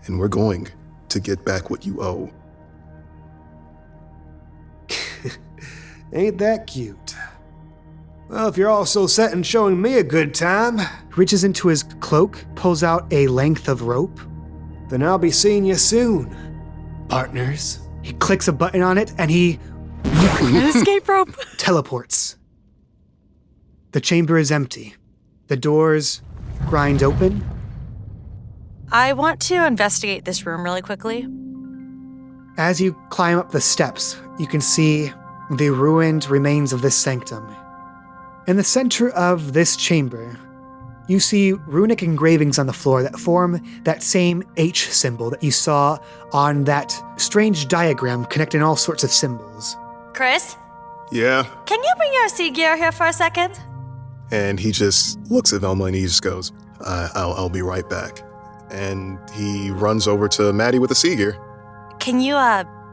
and we're going to get back what you owe." Ain't that cute? Well, if you're all so set on showing me a good time, Reaches into his cloak, pulls out a length of rope. then I'll be seeing you soon, partners. He clicks a button on it and he An escape rope. teleports. The chamber is empty. The doors grind open. I want to investigate this room really quickly. As you climb up the steps, you can see the ruined remains of this sanctum. In the center of this chamber, you see runic engravings on the floor that form that same H symbol that you saw on that strange diagram connecting all sorts of symbols. Chris, Yeah, can you bring your sea gear here for a second? and he just looks at Velma and he just goes, I'll be right back. And he runs over to Madi with the sea gear. Can you,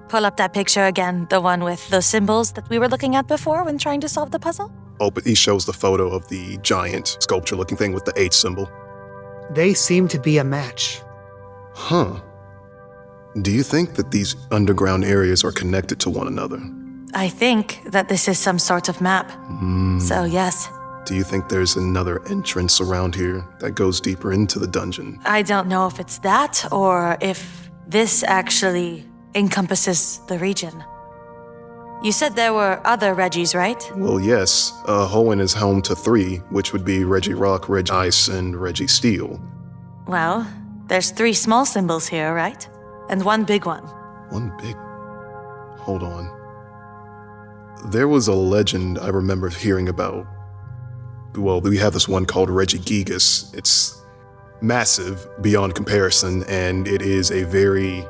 pull up that picture again? The one with those symbols that we were looking at before when trying to solve the puzzle? Oh, but he shows the photo of the giant sculpture-looking thing with the H symbol. They seem to be a match. Huh. Do you think that these underground areas are connected to one another? I think that this is some sort of map. So, yes. Do you think there's another entrance around here that goes deeper into the dungeon? I don't know if it's that or if this actually encompasses the region. You said there were other Reggies, right? Well, yes. Hoenn is home to 3, which would be Regirock, Regice, and Registeel. Well, there's 3 small symbols here, right? And 1 big one. One big... Hold on. There was a legend I remember hearing about. Well, we have this one called Regigigas. It's massive beyond comparison, and it is a very...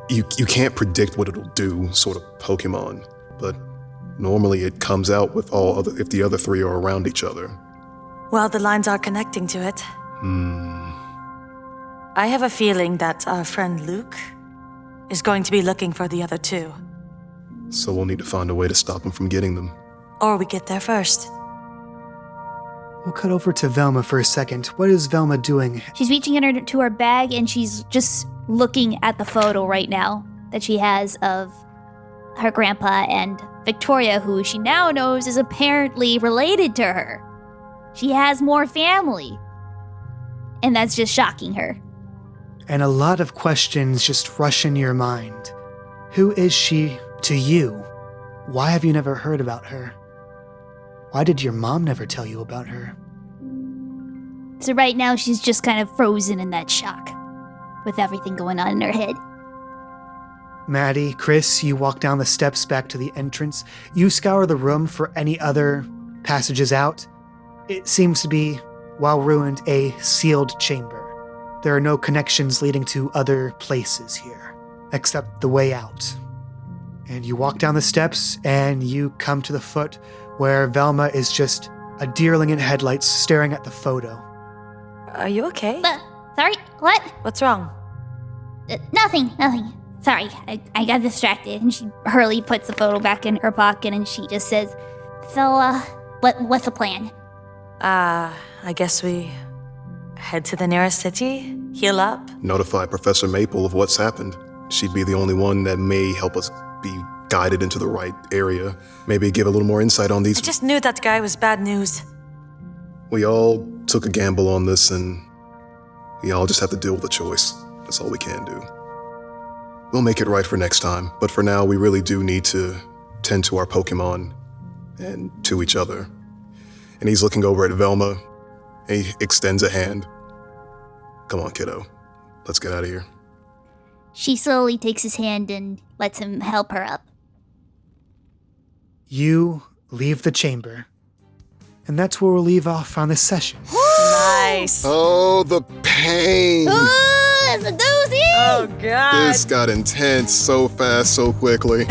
you can't predict what it'll do sort of Pokemon. But normally it comes out with if the other 3 are around each other. Well, the lines are connecting to it. I have a feeling that our friend Luke is going to be looking for the other 2. So we'll need to find a way to stop him from getting them. Or we get there first. We'll cut over to Velma for a second. What is Velma doing? She's reaching into her bag and she's just looking at the photo right now that she has of her grandpa and Victoria, who she now knows is apparently related to her. She has more family. And that's just shocking her. And a lot of questions just rush in your mind. Who is she to you? Why have you never heard about her? Why did your mom never tell you about her? So right now she's just kind of frozen in that shock with everything going on in her head. Maddie, Chris, you walk down the steps back to the entrance. You scour the room for any other passages out. It seems to be, while ruined, a sealed chamber. There are no connections leading to other places here, except the way out. And you walk down the steps, and you come to the foot where Velma is just a deerling in headlights staring at the photo. Are you okay? Sorry? What? What's wrong? Nothing. Sorry, I got distracted. And Hurley puts the photo back in her pocket and she just says, So, what's the plan? I guess we head to the nearest city, heal up. Notify Professor Maple of what's happened. She'd be the only one that may help us be guided into the right area. Maybe give a little more insight on these. I just knew that guy was bad news. We all took a gamble on this, and we all just have to deal with the choice. That's all we can do. We'll make it right for next time, but for now, we really do need to tend to our Pokemon and to each other. And he's looking over at Velma, and he extends a hand. Come on, kiddo. Let's get out of here. She slowly takes his hand and lets him help her up. You leave the chamber. And that's where we'll leave off on this session. Nice. Oh, the pain. Ooh, that's a doozy! Oh, God. This got intense so fast, so quickly.